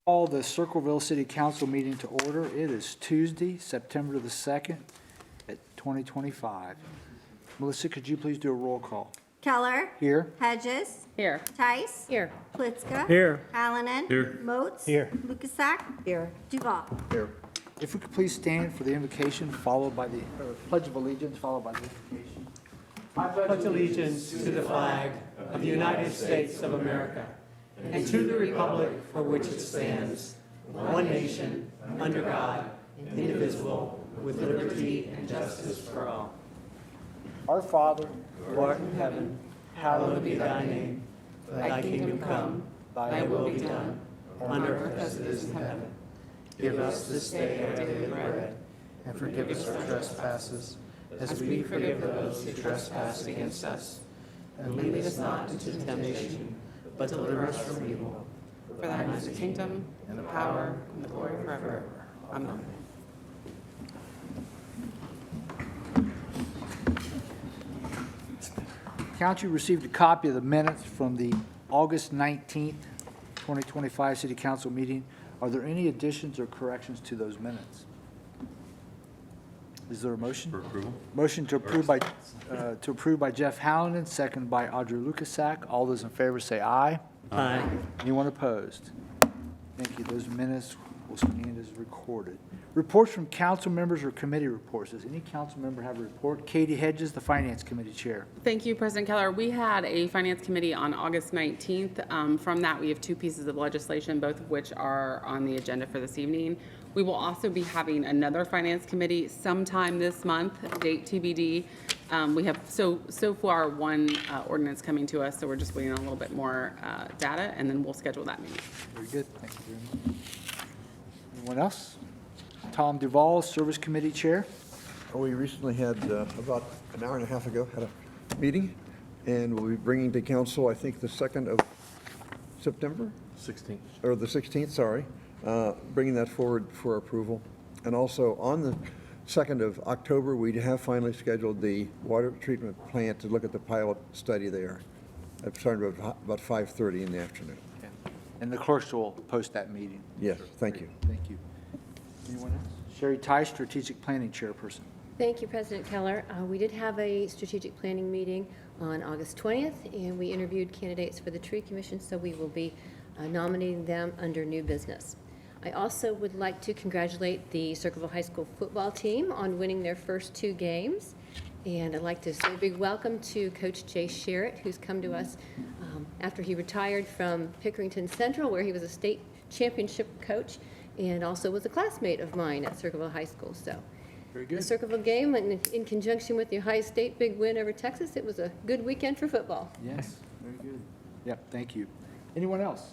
Call the Circleville City Council meeting to order. It is Tuesday, September the 2nd at 2025. Melissa, could you please do a roll call? Keller. Here. Hedges. Here. Tice. Here. Plitzka. Here. Allanen. Here. Moats. Here. Lukasak. Here. Duval. Here. If we could please stand for the invocation, followed by the Pledge of Allegiance, followed by the invocation. I Pledge allegiance to the flag of the United States of America and to the republic for which it stands, one nation, under God, indivisible, with liberty and justice for all. Our Father, Who art in heaven, hallowed be thy name. Thy kingdom come, thy will be done, on earth as it is in heaven. Give us this day our daily bread, and forgive us our trespasses, as we forgive those who trespass against us. And lead us not into temptation, but deliver us from evil. For thine is the kingdom, and the power, and the glory forever. Amen. Council received a copy of the minutes from the August 19th, 2025 City Council meeting. Are there any additions or corrections to those minutes? Is there a motion? For approval? Motion to approve by Jeff Hallinan, second by Audrey Lukasak. All those in favor say aye. Aye. Anyone opposed? Thank you. Those minutes will stand as recorded. Reports from council members or committee reports. Does any council member have a report? Katie Hedges, the Finance Committee Chair. Thank you, President Keller. We had a Finance Committee on August 19th. From that, we have two pieces of legislation, both of which are on the agenda for this evening. We will also be having another Finance Committee sometime this month, date TBD. We have so far one ordinance coming to us, so we're just waiting on a little bit more data, and then we'll schedule that meeting. Very good. Thank you very much. Anyone else? Tom Duval, Service Committee Chair. We recently had, about an hour and a half ago, had a meeting, and we'll be bringing to council, I think, the 2nd of September, 16th. or the 16th, sorry, bringing that forward for approval. And also, on the 2nd of October, we have finally scheduled the water treatment plant to look at the pilot study there. It started about 5:30 in the afternoon. And the clerks will post that meeting. Yes, thank you. Thank you. Anyone else? Sherry Tice, Strategic Planning Chairperson. Thank you, President Keller. We did have a strategic planning meeting on August 20th, and we interviewed candidates for the Tree Commission, so we will be nominating them under new business. I also would like to congratulate the Circleville High School football team on winning their first 2 games. And I'd like to say a big welcome to Coach Jay Sherritt, who's come to us after he retired from Pickerington Central, where he was a state championship coach, and also was a classmate of mine at Circleville High School. So Very the good. Circleville game, and in conjunction with the Ohio State big win over Texas, it was a good weekend for football. Yes, very good. Yep, thank you. Anyone else?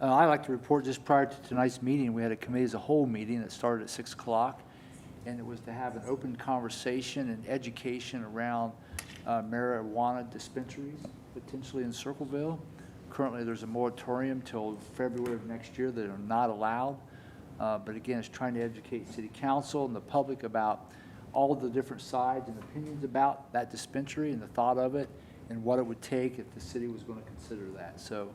I'd like to report just prior to tonight's meeting, we had a committee as a whole meeting that started at 6 o'clock, and it was to have an open conversation and education around marijuana dispensaries, potentially in Circleville. Currently, there's a moratorium till February of next year that are not allowed. But again, it's trying to educate city council and the public about all the different sides and opinions about that dispensary and the thought of it and what it would take if the city was going to consider that. So,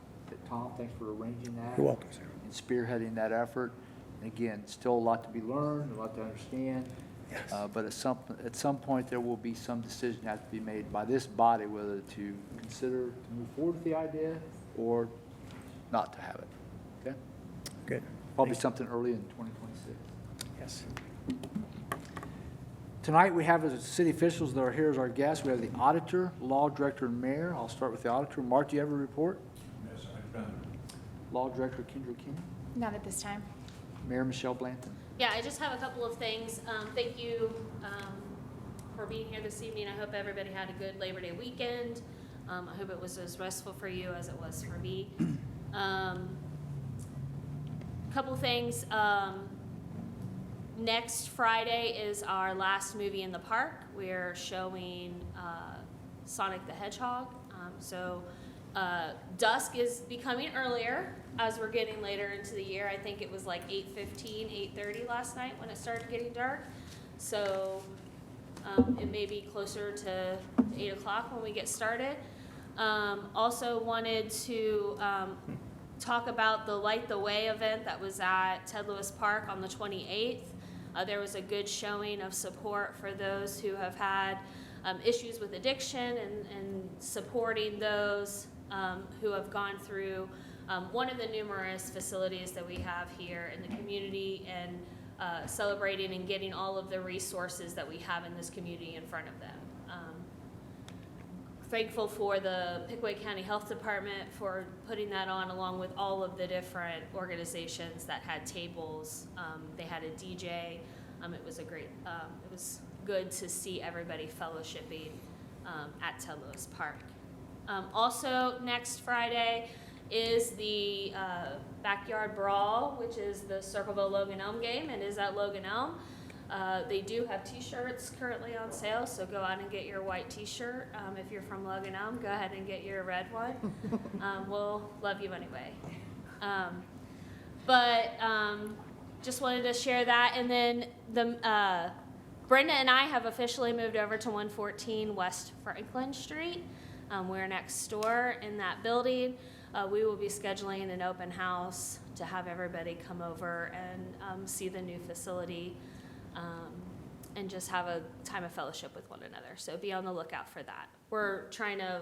Tom, thanks for arranging that. You're welcome, sir. And spearheading that effort. And again, still a lot to be learned, a lot to understand. But at some point, there will be some decision have to be made by this body whether to consider to move forward with the idea or not to have it. Okay? Good. Probably something early in 2026. Yes. Tonight, we have as city officials that are here as our guests. We have the auditor, law director, and mayor. I'll start with the auditor. Mark, do you have a report? Yes, I've done. Law director, Kendra Kinney. Not at this time. Mayor, Michelle Blanton. Yeah, I just have a couple of things. Thank you for being here this evening. I hope everybody had a good Labor Day weekend. I hope it was as restful for you as it was for me. Couple things. Next Friday is our last movie in the park. We're showing Sonic the Hedgehog. Dusk is becoming earlier as we're getting later into the year. I think it was like 8:15, 8:30 last night when it started getting dark. So it may be closer to 8 o'clock when we get started. Also wanted to talk about the Light the Way event that was at Ted Lewis Park on the 28th. There was a good showing of support for those who have had issues with addiction and supporting those who have gone through one of the numerous facilities that we have here in the community, and celebrating and getting all of the resources that we have in this community in front of them. Thankful for the Pickaway County Health Department for putting that on, along with all of the different organizations that had tables. They had a DJ. It was a great, it was good to see everybody fellowshipping at Ted Lewis Park. Also, next Friday is the Backyard Brawl, which is the Circleville Logan Elm game, and is at Logan Elm. They do have t-shirts currently on sale, so go out and get your white t-shirt. If you're from Logan Elm, go ahead and get your red one. We'll love you anyway. Just wanted to share that. And then Brenda and I have officially moved over to 114 West Franklin Street. We're next door in that building. We will be scheduling an open house to have everybody come over and see the new facility. And just have a time of fellowship with one another. So be on the lookout for that. We're trying to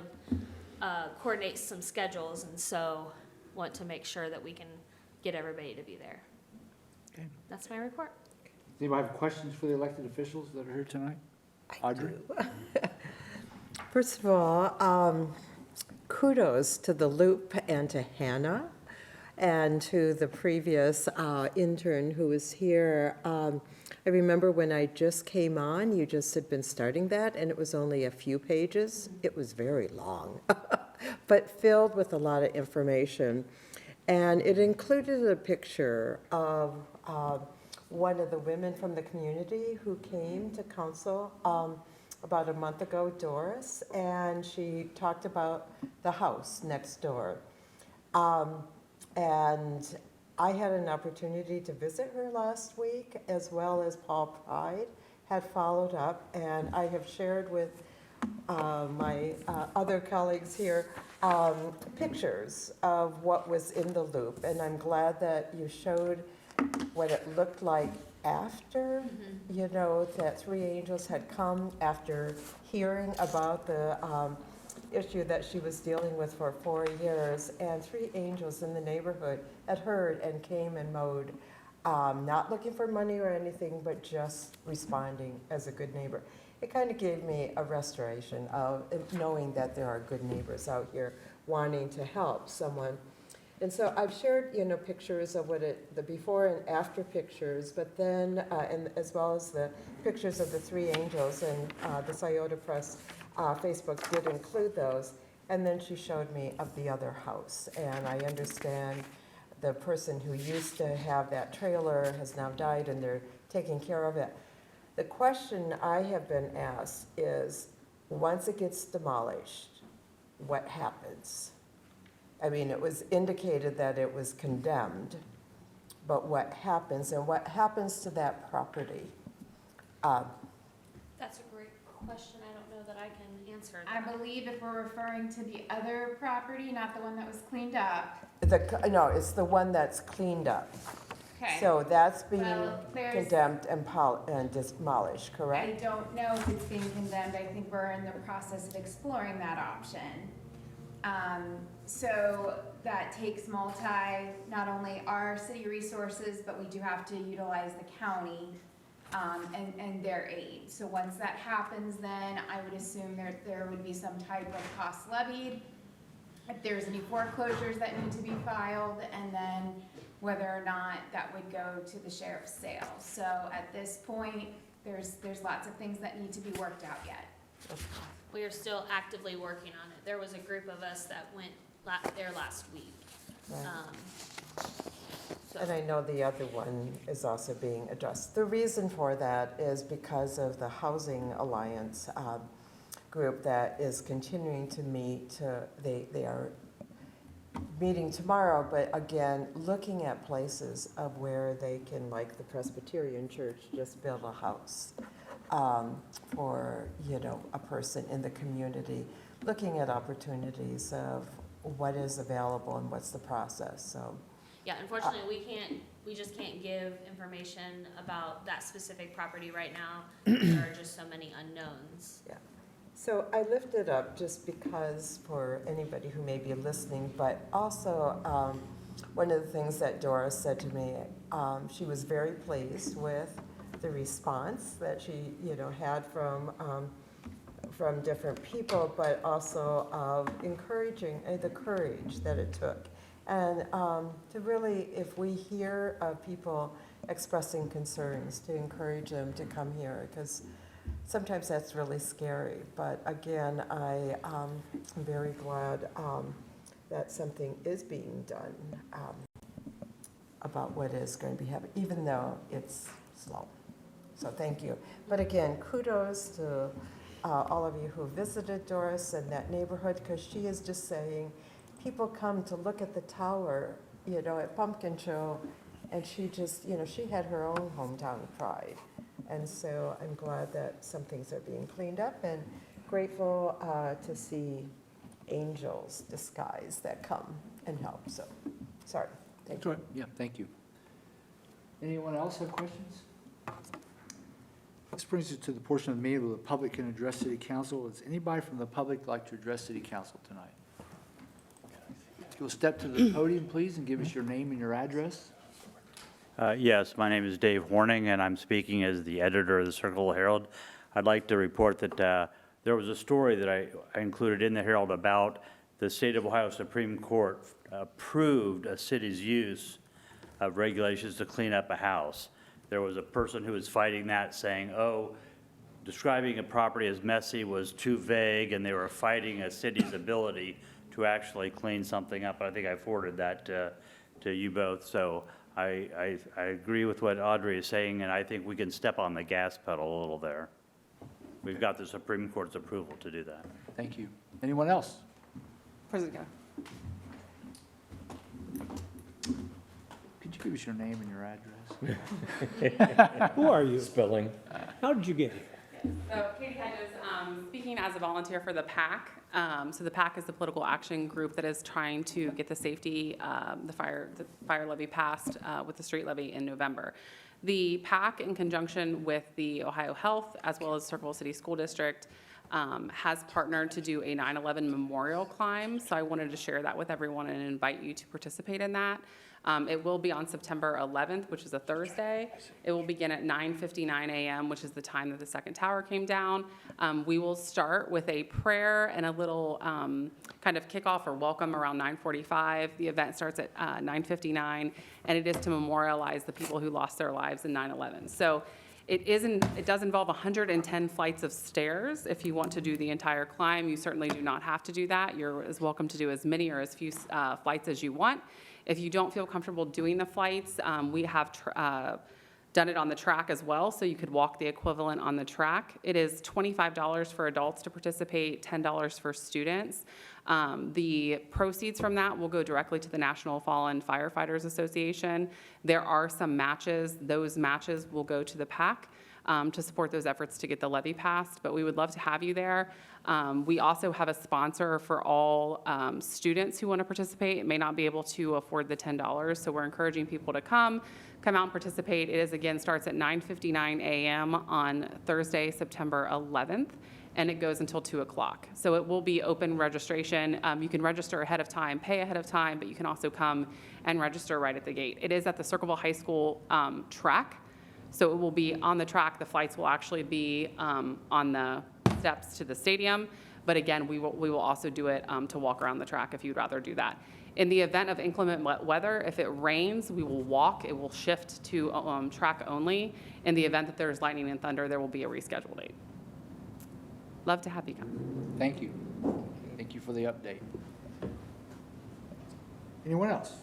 coordinate some schedules, and so want to make sure that we can get everybody to be there. Okay. That's my report. Does anybody have questions for the elected officials that are here tonight? Audrey? First of all, kudos to the Loop and to Hannah and to the previous intern who was here. I remember when I just came on, you just had been starting that, and it was only a few pages. It was very long, but filled with a lot of information. And it included a picture of one of the women from the community who came to council about a month ago, Doris, and she talked about the house next door. And I had an opportunity to visit her last week, as well as Paul Pride had followed up, and I have shared with my other colleagues here pictures of what was in the Loop, and I'm glad that you showed what it looked like after, you know, that Three Angels had come after hearing about the issue that she was dealing with for 4 years, and Three Angels in the neighborhood had heard and came and mowed, not looking for money or anything, but just responding as a good neighbor. It kind of gave me a restoration of knowing that there are good neighbors out here wanting to help someone. And so I've shared, you know, pictures of the before and after pictures, but then, and as well as the pictures of the Three Angels, and the Scioto Press Facebook did include those. And then she showed me of the other house, and I understand the person who used to have that trailer has now died, and they're taking care of it. The question I have been asked is, once it gets demolished, what happens? I mean, it was indicated that it was condemned, but what happens, and what happens to that property? That's a great question. I don't know that I can answer I that. believe if we're referring to the other property, not the one that was cleaned up. No, it's the one that's cleaned up. Okay. So that's being Well, there's- condemned and demolished, I correct? don't know if it's being condemned. I think we're in the process of exploring that option. So that takes not only our city resources, but we do have to utilize the county, and their aid. So once that happens, then I would assume there would be some type of cost levied. If there's any foreclosures that need to be filed, and then whether or not that would go to the sheriff's sale. So at this point, there's lots of things that need to be worked out yet. We are still actively working on it. There was a group of us that went there last week. Right. So- And I know the other one is also being addressed. The reason for that is because of the Housing Alliance group that is continuing to meet. They are meeting tomorrow, but again, looking at places of where they can, like the Presbyterian Church, just build a house for, you know, a person in the community, looking at opportunities of what is available and what's the process, so. Yeah, unfortunately, we just can't give information about that specific property right now. There are just so many unknowns. Yeah. So I lift it up just because for anybody who may be listening, but also one of the things that Doris said to me, she was very pleased with the response that she, had from different people, but also of encouraging the courage that it took. And to really, if we hear of people expressing concerns, to encourage them to come here, because sometimes that's really scary. But again, I'm very glad that something is being done about what is going to be happening, even though it's slow. So thank you. But again, kudos to all of you who visited Doris and that neighborhood, because she is just saying, people come to look at the tower, at Pumpkin Show, and she just, she had her own hometown pride. And so I'm glad that some things are being cleaned up, and grateful to see angels disguised that come and help. So, sorry. Thank you. Yeah, thank you. Anyone else have questions? This brings us to the portion of the meeting where the public can address City Council. Does anybody from the public like to address City Council tonight? If you'll step to the podium, please, and give us your name and your address. Yes, my name is Dave Horning, and I'm speaking as the editor of the Circle Herald. I'd like to report that there was a story that I included in the Herald about the State of Ohio Supreme Court approved a city's use of regulations to clean up a house. There was a person who was fighting that, saying, describing a property as messy was too vague, and they were fighting a city's ability to actually clean something up. I think I forwarded that to you both. So I agree with what Audrey is saying, and I think we can step on the gas pedal a little there. We've got the Supreme Court's approval to do that. Thank you. Anyone else? President Gale. Could you give us your name and your address? Who are you? Spelling. How did you get here? So Katie Hedges, speaking as a volunteer for the PAC. So the PAC is the political action group that is trying to get the safety, the fire levy passed with the street levy in November. The PAC, in conjunction with the Ohio Health, as well as Circleville City School District, has partnered to do a 9/11 memorial climb. So I wanted to share that with everyone and invite you to participate in that. It will be on September 11th, which is a Thursday. It will begin at 9:59 a.m., which is the time that the second tower came down. We will start with a prayer and a little kind of kickoff or welcome around 9:45. The event starts at 9:59, and it is to memorialize the people who lost their lives in 9/11. So it does involve 110 flights of stairs. If you want to do the entire climb, you certainly do not have to do that. You're as welcome to do as many or as few flights as you want. If you don't feel comfortable doing the flights, we have done it on the track as well, so you could walk the equivalent on the track. It is $25 for adults to participate, $10 for students. The proceeds from that will go directly to the National Fallen Firefighters Association. There are some matches. Those matches will go to the PAC to support those efforts to get the levy passed, but we would love to have you there. We also have a sponsor for all students who want to participate. It may not be able to afford the $10, so we're encouraging people to come out and participate. It is, again, starts at 9:59 a.m. on Thursday, September 11th, and it goes until 2 o'clock. So it will be open registration. You can register ahead of time, pay ahead of time, but you can also come and register right at the gate. It is at the Circleville High School track, so it will be on the track. The flights will actually be on the steps to the stadium, but again, we will also do it to walk around the track if you'd rather do that. In the event of inclement weather, if it rains, we will walk. It will shift to track only. In the event that there's lightning and thunder, there will be a rescheduled date. Love to have you come. Thank you. Thank you for the update. Anyone else?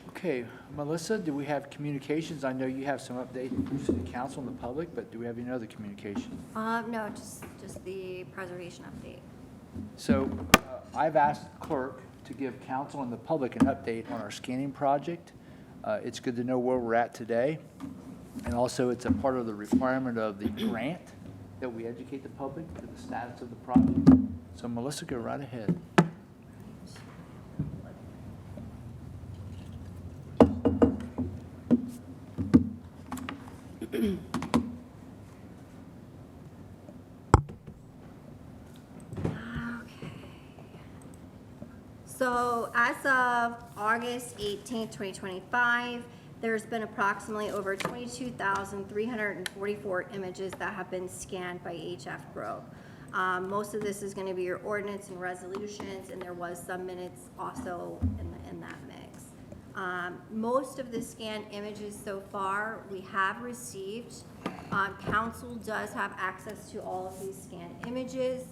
Okay, Melissa, do we have communications? I know you have some update to the council and the public, but do we have any other communication? No, just the preservation update. So I've asked the clerk to give council and the public an update on our scanning project. It's good to know where we're at today. And also, it's a part of the requirement of the grant that we educate the public to the status of the project. So Melissa, go right ahead. So as of August 18th, 2025, there's been approximately over 22,344 images that have been scanned by HF Grove. Most of this is going to be your ordinance and resolutions, and there was some minutes also in that mix. Most of the scanned images so far we have received. Council does have access to all of these scanned images.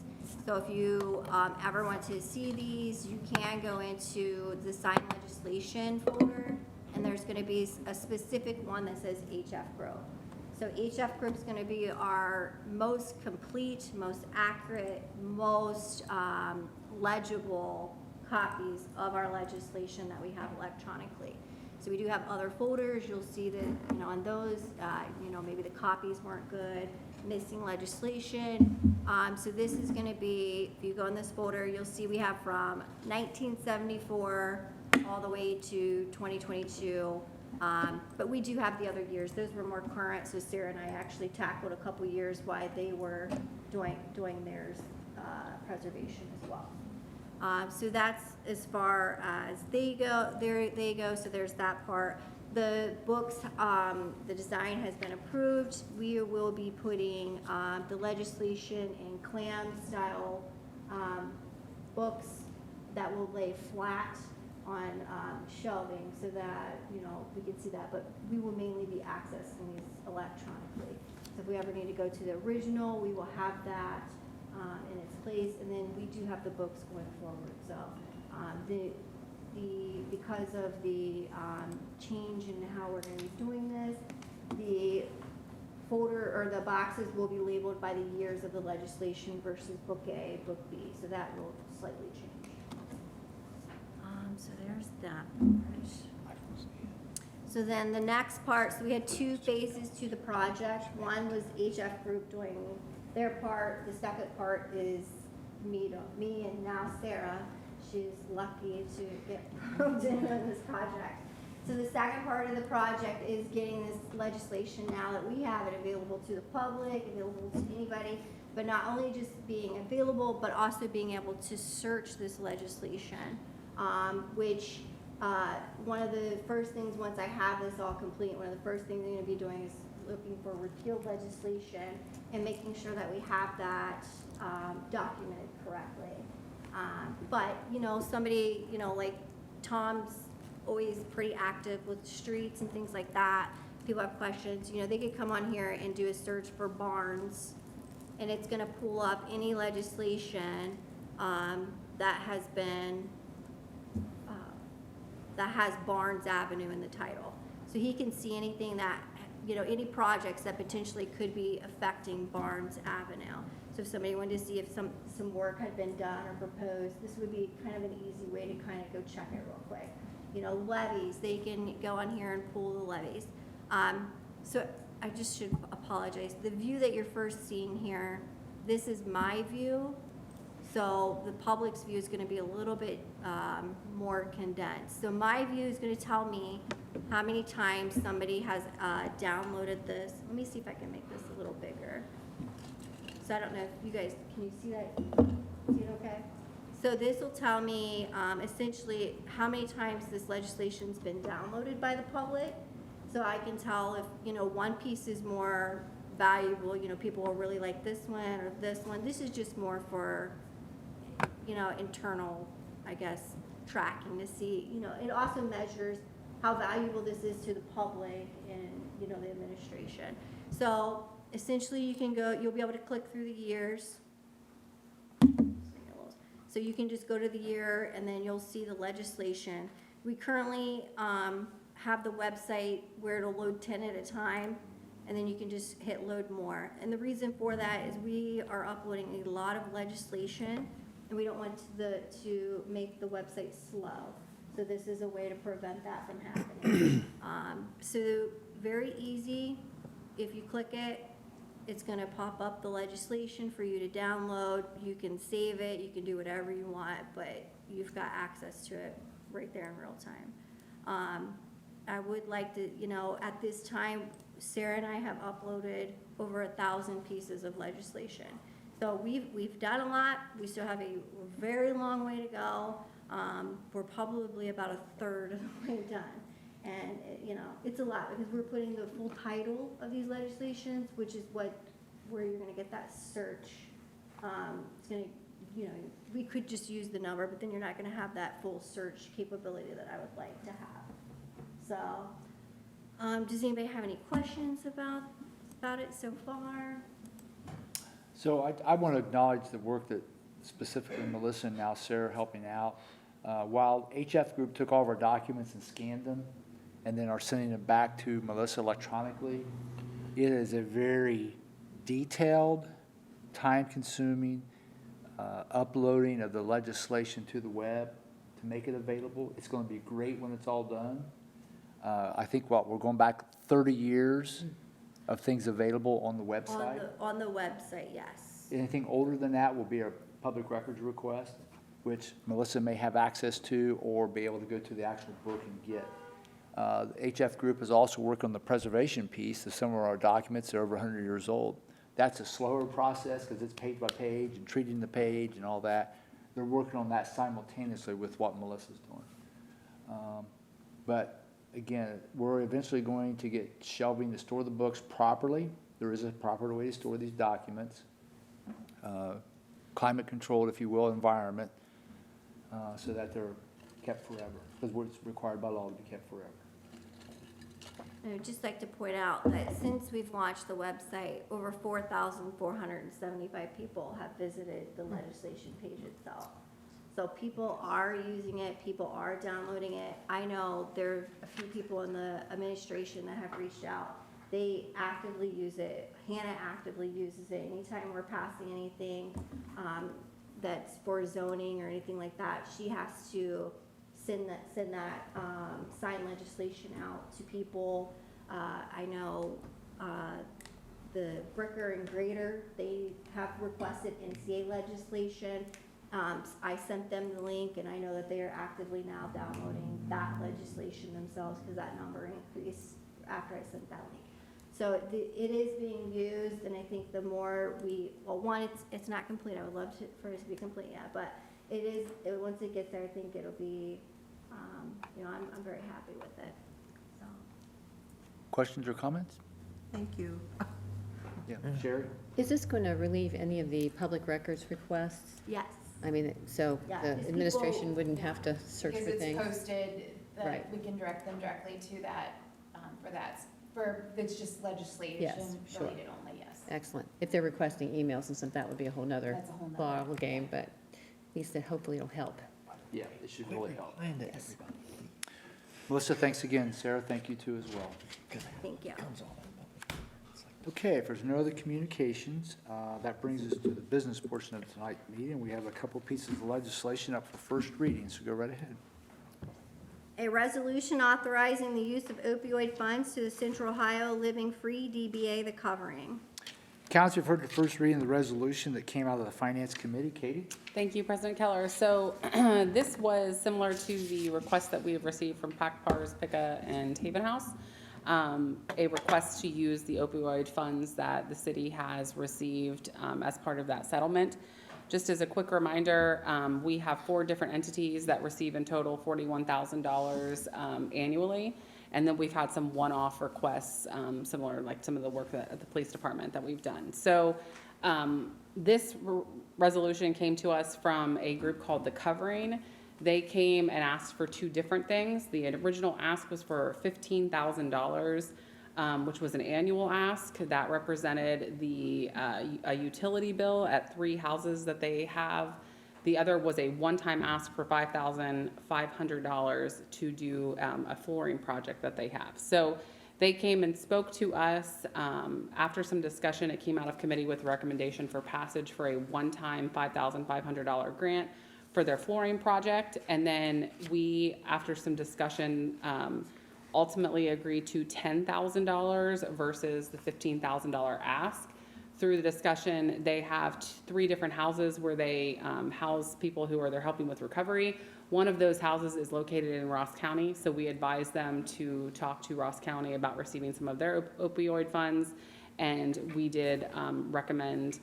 So if you ever want to see these, you can go into the signed legislation folder, and there's going to be a specific one that says HF Grove. So HF Group's going to be our most complete, most accurate, most legible copies of our legislation that we have electronically. So we do have other folders. You'll see that, on those, maybe the copies weren't good, missing legislation. So this is going to be, if you go in this folder, you'll see we have from 1974 all the way to 2022. But we do have the other years. Those were more current, so Sarah and I actually tackled a couple years while they were doing theirs preservation as well. So that's as far as they go. There they go. So there's that part. The books, the design has been approved. We will be putting the legislation in clam style books that will lay flat on shelving so that, we can see that, but we will mainly be accessing these electronically. So if we ever need to go to the original, we will have that in its place, and then we do have the books going forward. So because of the change in how we're going to be doing this, the folder or the boxes will be labeled by the years of the legislation versus book A, book B, so that will slightly change. So there's that part. So then the next part, so we had two phases to the project. One was HF Group doing their part. The second part is me and now Sarah. She's lucky to get roped in on this project. So the second part of the project is getting this legislation now that we have it available to the public, available to anybody, but not only just being available, but also being able to search this legislation. Which one of the first things, once I have this all complete, one of the first things I'm going to be doing is looking for repealed legislation and making sure that we have that documented correctly. But, somebody, like Tom's always pretty active with streets and things like that. People have questions, they could come on here and do a search for Barnes, and it's going to pull up any legislation that has been that has Barnes Avenue in the title. So he can see anything that, any projects that potentially could be affecting Barnes Avenue. So if somebody wanted to see if some work had been done or proposed, this would be kind of an easy way to kind of go check it real quick. Levies, they can go on here and pull the levies. So I just should apologize. The view that you're first seeing here, this is my view. So the public's view is going to be a little bit more condensed. So my view is going to tell me how many times somebody has downloaded this. Let me see if I can make this a little bigger. So I don't know if you guys, can you see that? See it okay? So this will tell me essentially how many times this legislation's been downloaded by the public. So I can tell if, one piece is more valuable, people will really like this one or this one. This is just more for internal, I guess, tracking to see, it also measures how valuable this is to the public and, the administration. So essentially you'll be able to click through the years. So you can just go to the year and then you'll see the legislation. We currently have the website where it'll load 10 at a time, and then you can just hit load more. And the reason for that is we are uploading a lot of legislation, and we don't want to make the website slow. So this is a way to prevent that from happening. So very easy. If you click it, It's gonna pop up the legislation for you to download. You can save it, you can do whatever you want, but you've got access to it right there in real time. I would like to, you know, at this time, Sarah and I have uploaded over 1,000 pieces of legislation. So we've done a lot. We still have a very long way to go. We're probably about a third of the way done. And, you know, it's a lot because we're putting the full title of these legislations, which is where you're gonna get that search. It's gonna, you know, we could just use the number, but then you're not gonna have that full search capability that I would like to have. So, does anybody have any questions about it so far? So I want to acknowledge the work that specifically Melissa and now Sarah helping out. While HF Group took all of our documents and scanned them, and then are sending them back to Melissa electronically, it is a very detailed, time-consuming uploading of the legislation to the web to make it available. It's going to be great when it's all done. I think we're going back 30 years of things available on the website. On the website, yes. Anything older than that will be a public records request, which Melissa may have access to or be able to go to the actual book and get. The HF Group is also working on the preservation piece of some of our documents that are over 100 years old. That's a slower process because it's page by page and treating the page and all that. They're working on that simultaneously with what Melissa's doing. But again, we're eventually going to get shelving to store the books properly. There is a proper way to store these documents. Climate controlled, if you will, environment, so that they're kept forever, because it's required by law to be kept forever. I would just like to point out that since we've launched the website, over 4,475 people have visited the legislation page itself. So people are using it, people are downloading it. I know there are a few people in the administration that have reached out. They actively use it. Hannah actively uses it. Anytime we're passing anything that's for zoning or anything like that, she has to send that signed legislation out to people. I know the Bricker and Grader, they have requested NCA legislation. I sent them the link, and I know that they are actively now downloading that legislation themselves because that number increased after I sent that link. So it is being used, and I think the more it's not complete. I would love for it to be complete, yeah, but it is. Once it gets there, I think it'll be. I'm very happy with it. So. Questions or comments? Thank you. Yeah, Sherry? Is this going to relieve any of the public records requests? Yes. I mean, so Yeah, the because administration people- wouldn't have to search for Because things? it's posted, that Right. we can direct them directly to that, it's just legislation Yes, sure. related only, yes. Excellent. If they're requesting emails and stuff, that would be a whole nother That's a whole nother- ball game, but at least hopefully it'll help. Yeah, it should really help. Find it, Yes. everybody. Melissa, thanks again. Sarah, thank you too as well. Thank you. Okay, if there's no other communications, that brings us to the business portion of tonight's meeting. We have a couple pieces of legislation up for first reading, so go right ahead. A resolution authorizing the use of opioid funds to the Central Ohio Living Free DBA, the Covering. Council, you've heard the first reading of the resolution that came out of the Finance Committee. Katie? Thank you, President Keller. So this was similar to the request that we have received from PAC PARS, PICA, and Haven House. A request to use the opioid funds that the city has received as part of that settlement. Just as a quick reminder, we have 4 different entities that receive in total $41,000 annually. And then we've had some one-off requests, similar like some of the work at the police department that we've done. So this resolution came to us from a group called The Covering. They came and asked for 2 different things. The original ask was for $15,000, which was an annual ask. That represented a utility bill at 3 houses that they have. The other was a one-time ask for $5,500 to do a flooring project that they have. So they came and spoke to us. After some discussion, it came out of committee with recommendation for passage for a one-time $5,500 grant for their flooring project. And then we, after some discussion, ultimately agreed to $10,000 versus the $15,000 ask. through the discussion, they have 3 different houses where they house people who are they're helping with recovery. One of those houses is located in Ross County, so we advise them to talk to Ross County about receiving some of their opioid funds. And we did recommend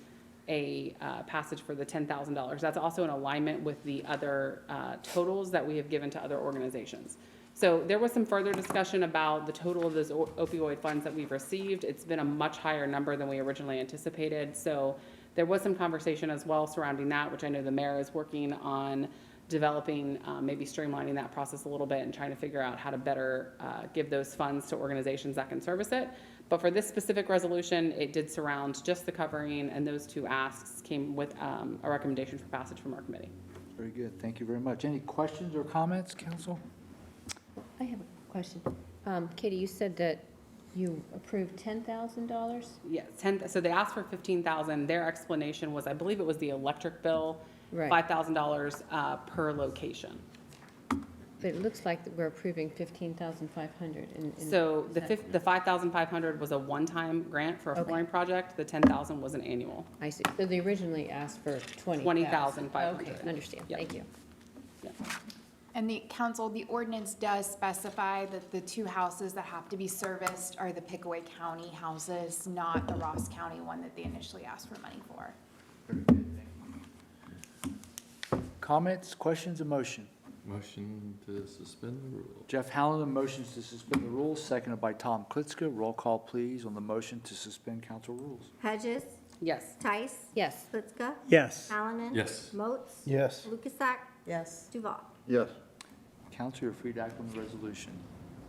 a passage for the $10,000. That's also in alignment with the other totals that we have given to other organizations. So there was some further discussion about the total of those opioid funds that we've received. It's been a much higher number than we originally anticipated. So there was some conversation as well surrounding that, which I know the mayor is working on developing, maybe streamlining that process a little bit and trying to figure out how to better give those funds to organizations that can service it. But for this specific resolution, it did surround just the covering, and those 2 asks came with a recommendation for passage from our committee. Very good, thank you very much. Any questions or comments, council? I have a question. Katie, you said that you approved $10,000? Yes, so they asked for 15,000. Their explanation was, I believe it was the electric bill, Right. $5,000 per location. But it looks like that we're approving $15,500. So the 5,500 was a one-time grant for a Okay. flooring project. The 10,000 was an annual. I see. So they originally asked for 20,000. 20,500. Okay, understand. Yep. Thank you. And the council, the ordinance does specify that the 2 houses that have to be serviced are the Pickaway County houses, not the Ross County one that they initially asked for money for. Very good, thank you. Comments, questions, or motion? Motion to suspend the rules. Jeff Hallonen motions to suspend the rules, seconded by Tom Klitzka. Roll call, please, on the motion to suspend council rules. Hedges, Yes. Tice, Yes. Blitzka, Yes. Hallinan. Yes. Moats. Yes. Lukasak, Yes. Duval. Yes. Council, you're free to act on the resolution.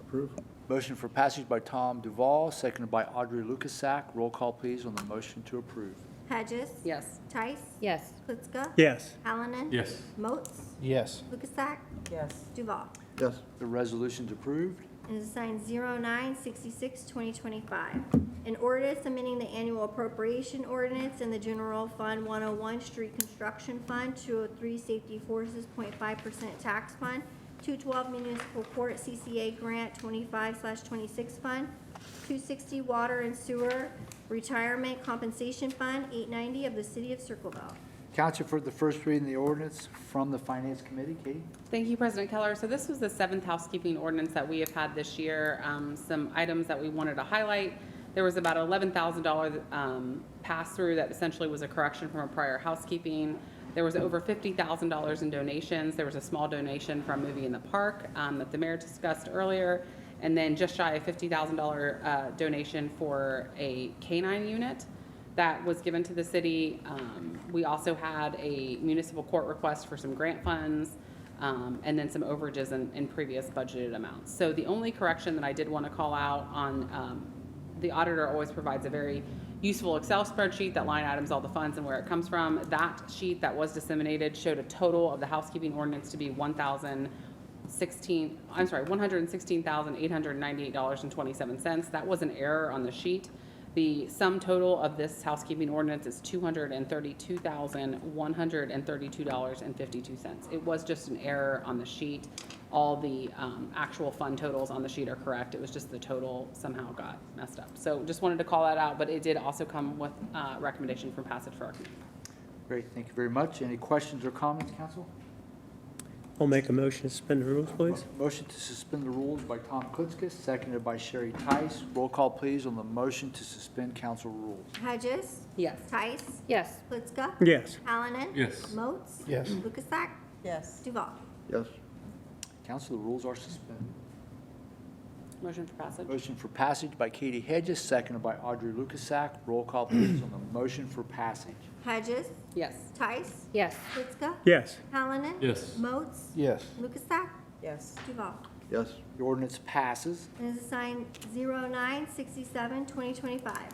Approve. Motion for passage by Tom Duval, seconded by Audrey Lukasak. Roll call, please, on the motion to approve. Hedges. Yes. Tice. Yes. Blitzka. Yes. Hallinan. Yes. Moats. Yes. Lukasak, Yes. Duval. Yes. The resolution's approved. And is assigned 0966-2025. An ordinance amending the annual appropriation ordinance in the general fund 101 street construction fund, 203 safety forces 0.5% tax fund, 212 municipal court CCA grant 25/26 fund, 260 water and sewer retirement compensation fund, 890 of the city of Circleville. Council, for the first reading of the ordinance from the Finance Committee. Katie? Thank you, President Keller. So this was the 7th housekeeping ordinance that we have had this year. Some items that we wanted to highlight. There was about $11,000 pass-through that essentially was a correction from a prior housekeeping. There was over $50,000 in donations. There was a small donation from Movie in the Park that the mayor discussed earlier. And then just shy of $50,000 donation for a K-9 unit that was given to the city. We also had a municipal court request for some grant funds, and then some overages in previous budgeted amounts. So the only correction that I did want to call out on, the auditor always provides a very useful Excel spreadsheet that line items all the funds and where it comes from. That sheet that was disseminated showed a total of the housekeeping ordinance to be $116,898.27. That was an error on the sheet. The sum total of this housekeeping ordinance is $232,132.52. It was just an error on the sheet. All the actual fund totals on the sheet are correct. It was just the total somehow got messed up. So just wanted to call that out, but it did also come with recommendation for passage for our committee. Great, thank you very much. Any questions or comments, council? I'll make a motion to suspend the rules, please. Motion to suspend the rules by Tom Klitzka, seconded by Sherry Tice. Roll call, please, on the motion to suspend council rules. Hedges. Yes. Tice. Yes. Blitzka. Yes. Hallinan. Yes. Moats. Yes. Lukasak, Yes. Duval. Yes. Council, the rules are suspended. Motion for passage. Motion for passage by Katie Hedges, seconded by Audrey Lukasak. Roll call, please, on the motion for passage. Hedges. Yes. Tice. Yes. Blitzka. Yes. Hallinan. Yes. Moats. Yes. Lukasak, Yes. Duval. Yes. The ordinance passes. And is assigned 0967-2025.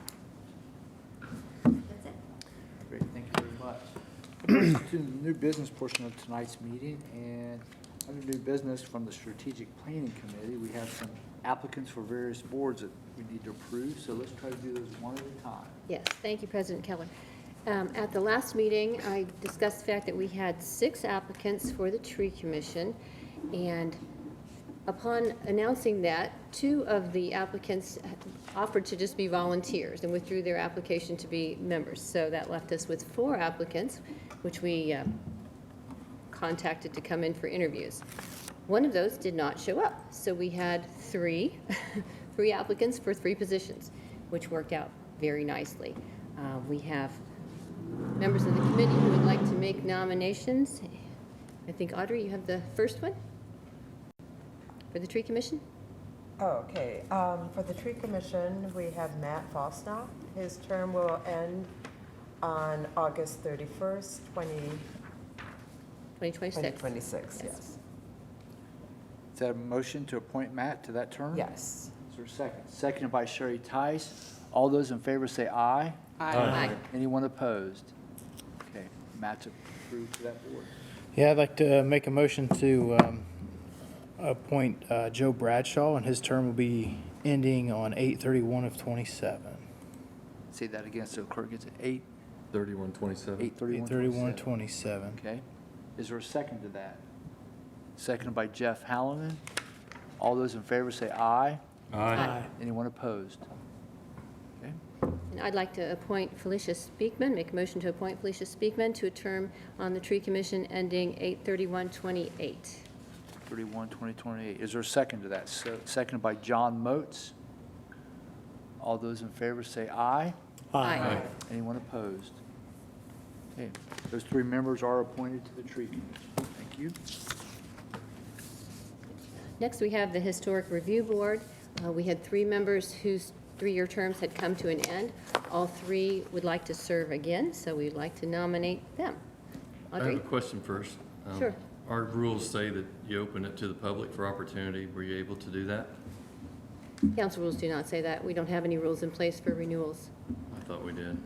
That's it. Great, thank you very much. To the new business portion of tonight's meeting, and under new business from the Strategic Planning Committee, we have some applicants for various boards that we need to approve, so let's try to do those one at a time. Yes, thank you, President Keller. At the last meeting, I discussed the fact that we had 6 applicants for the Tree Commission, and upon announcing that, 2 of the applicants offered to just be volunteers and withdrew their application to be members. So that left us with 4 applicants, which we contacted to come in for interviews. One of those did not show up, so we had 3, 3 applicants for 3 positions, which worked out very nicely. We have members of the committee who would like to make nominations. I think, Audrey, you have the first one for the Tree Commission? Oh, okay. For the Tree Commission, we have Matt Fosnaugh. His term will end on August 31st, 2026. 2026, yes. Is that a motion to appoint Matt to that term? Yes. Is there a second? Seconded by Sherry Tice. All those in favor say aye. Aye. Anyone opposed? Okay, Matt's approved to that board. Yeah, I'd like to make a motion to appoint Joe Bradshaw, and his term will be ending on 8/31 of '27. Say that again so clerk gets it. 3127. 8/31/27. 8/31/27. Okay. Is there a second to that? Seconded by Jeff Hallinan. All those in favor say aye. Aye. Anyone opposed? Okay. And I'd like to appoint Felicia Speakman, make a motion to appoint Felicia Speakman to a term on the Tree Commission ending 8/31/28. 31/2028. Is there a second to that? So, seconded by John Moats. All those in favor say aye. Aye. Anyone opposed? Okay, those 3 members are appointed to the Tree Commission. Thank you. Next, we have the Historic Review Board. We had 3 members whose 3-year terms had come to an end. All 3 would like to serve again, so we'd like to nominate them. I have Audrey? a question first. Sure. Our rules say that you open it to the public for opportunity. Were you able to do that? Council rules do not say that. We don't have any rules in place for renewals, I thought we did.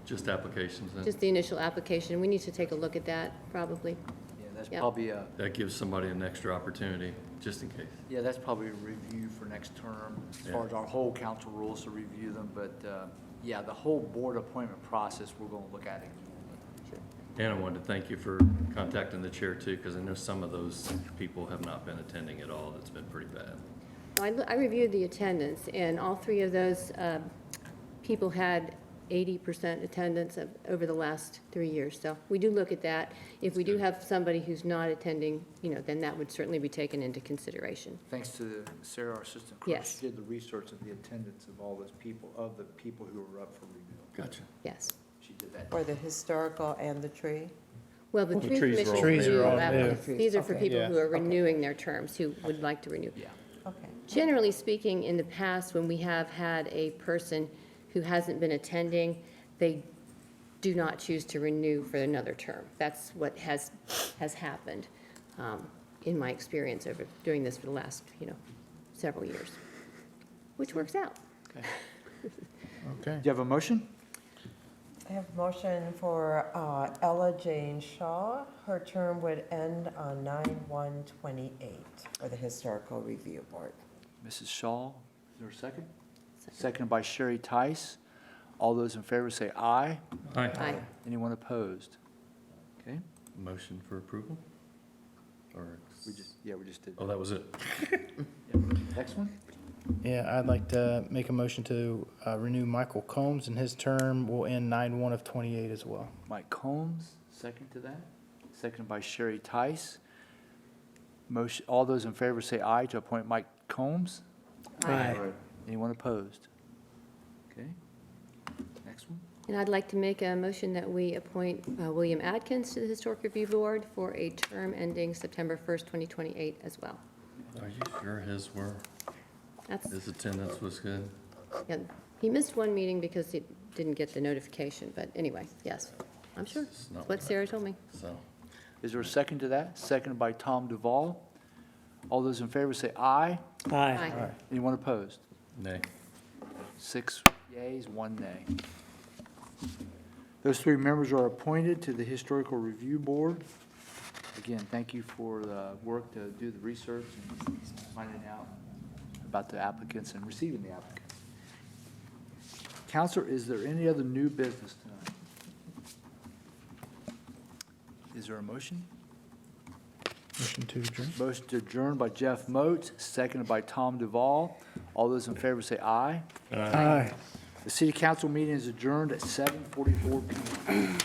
Just applications then? just the initial application. We need to take a look at that, probably. Yeah, that's Yeah. probably a, That gives somebody an extra opportunity, just in case. yeah, that's probably a review for next term, as far as our whole council rules to review them, but, yeah, the whole board appointment process, we're gonna look at it. And I wanted to thank you for contacting the chair too, because I know some of those people have not been attending at all. It's been pretty bad. I reviewed the attendance, and all 3 of those people had 80% attendance over the last 3 years. So we do look at that. If we do have somebody who's not attending, then that would certainly be taken into consideration. Thanks to Sarah, our assistant clerk. Yes. She did the research of the attendance of all those people, of the people who were up for renewal. Gotcha. Yes. She did that. For the historical and the tree? Well, the Tree trees are Commission all Trees are renew all applicants. new. These are for Okay. people Yeah. who are renewing their terms, who would like to renew. Yeah. Okay. Generally speaking, in the past, when we have had a person who hasn't been attending, they do not choose to renew for another term. That's what has happened in my experience over doing this for the last, several years, which works out. Okay. Okay. Do you have a motion? I have a motion for Ella Jane Shaw. Her term would end on 9/1/28 for the Historical Review Board. Mrs. Shaw, is there a second? Seconded by Sherry Tice. All those in favor say aye. Aye. Anyone opposed? Okay, Motion for approval? Or? we just did. Oh, that was it. Next one? Yeah, I'd like to make a motion to renew Michael Combs, and his term will end 9/1 of '28 as well. Mike Combs, second to that. Seconded by Sherry Tice. Motion, all those in favor say aye to appoint Mike Combs. Aye. Anyone opposed? Okay. Next one? And I'd like to make a motion that we appoint William Adkins to the Historic Review Board for a term ending September 1st, 2028 as well. Are you sure his That's, attendance was good? yeah, he missed one meeting because he didn't get the notification, but anyway, yes, I'm sure. It's not That's what Sarah told me. So, Is there a second to that? Seconded by Tom Duval. All those in favor say aye. Aye. Anyone opposed? nay. 6 yeas, 1 nay. Those 3 members are appointed to the Historical Review Board. Again, thank you for the work to do the research and finding out about the applicants and receiving the applicants. Counselor, is there any other new business tonight? Is there a motion? Motion to adjourn. Motion to adjourn by Jeff Moat, seconded by Tom Duval. All those in favor say aye. Aye. The city council meeting is adjourned at 7:44 PM.